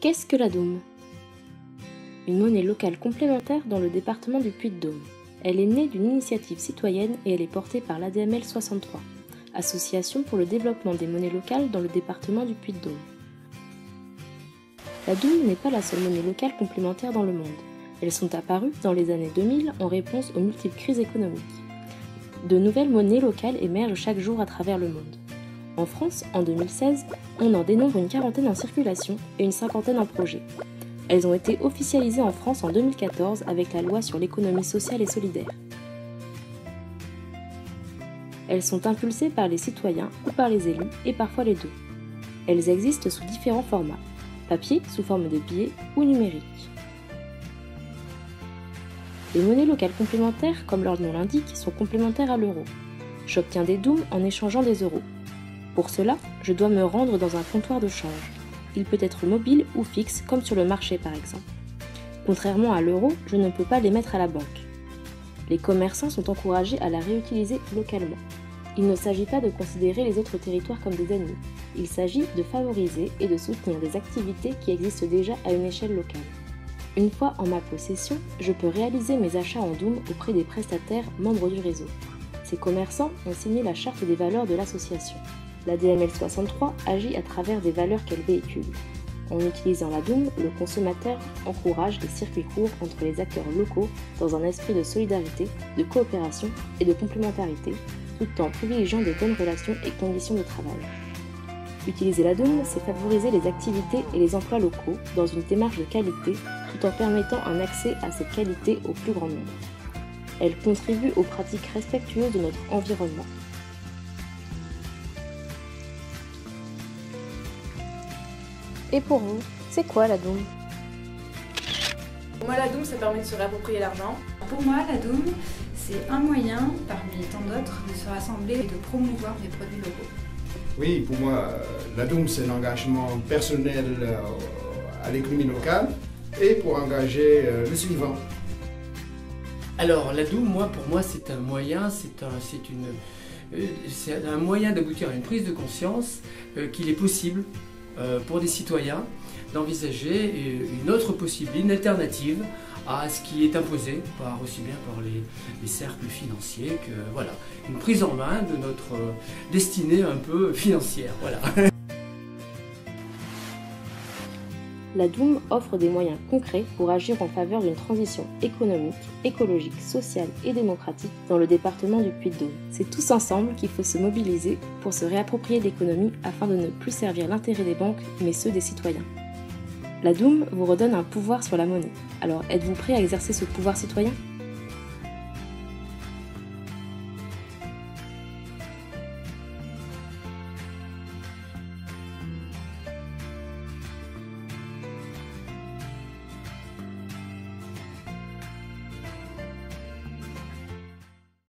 Qu'est-ce que la Doum? Une monnaie locale complémentaire dans le département du Puy-de-Dôme. Elle est née d'une initiative citoyenne et elle est portée par l'ADML 63, Association pour le développement des monnaies locales dans le département du Puy-de-Dôme. La Doum n'est pas la seule monnaie locale complémentaire dans le monde. Elles sont apparues dans les années 2000 en réponse aux multiples crises économiques. De nouvelles monnaies locales émergent chaque jour à travers le monde. En France, en 2016, on en dénombre une quarantaine en circulation et une cinquantaine en projet. Elles ont été officialisées en France en 2014 avec la loi sur l'économie sociale et solidaire. Elles sont impulsées par les citoyens ou par les élus et parfois les deux. Elles existent sous différents formats, papier sous forme de billets ou numérique. Les monnaies locales complémentaires, comme leur nom l'indique, sont complémentaires à l'euro. J'obtiens des Doum en échangeant des euros. Pour cela, je dois me rendre dans un comptoir de change. Il peut être mobile ou fixe, comme sur le marché par exemple. Contrairement à l'euro, je ne peux pas les mettre à la banque. Les commerçants sont encouragés à la réutiliser localement. Il ne s'agit pas de considérer les autres territoires comme des ennemis. Il s'agit de favoriser et de soutenir des activités qui existent déjà à une échelle locale. Une fois en ma possession, je peux réaliser mes achats en Doum auprès des prestataires membres du réseau. Ces commerçants ont signé la charte des valeurs de l'association. L'ADML 63 agit à travers des valeurs qu'elle véhicule. En utilisant la Doum, le consommateur encourage les circuits courts entre les acteurs locaux dans un esprit de solidarité, de coopération et de complémentarité, tout en privilégiant de bonnes relations et conditions de travail. Utiliser la Doum, c'est favoriser les activités et les emplois locaux dans une démarche de qualité, tout en permettant un accès à cette qualité au plus grand nombre. Elle contribue aux pratiques respectueuses de notre environnement. Et pour vous, c'est quoi la Doum? Pour moi, la Doum, ça permet de se réapproprier l'argent. Pour moi, la Doum, c'est un moyen, parmi tant d'autres, de se rassembler et de promouvoir des produits locaux. Oui, pour moi, la Doum, c'est un engagement personnel à l'économie locale et pour engager le suivant. Alors, la Doum, pour moi, c'est un moyen, c'est un moyen d'aboutir à une prise de conscience qu'il est possible pour des citoyens d'envisager une autre possibilité, une alternative à ce qui est imposé aussi bien par les cercles financiers que voilà, une prise en main de notre destinée un peu financière. Voilà. La Doum offre des moyens concrets pour agir en faveur d'une transition économique, écologique, sociale et démocratique dans le département du Puy-de-Dôme. C'est tous ensemble qu'il faut se mobiliser pour se réapproprier l'économie afin de ne plus servir l'intérêt des banques, mais ceux des citoyens. La Doum vous redonne un pouvoir sur la monnaie. Alors êtes-vous prêt à exercer ce pouvoir citoyen ?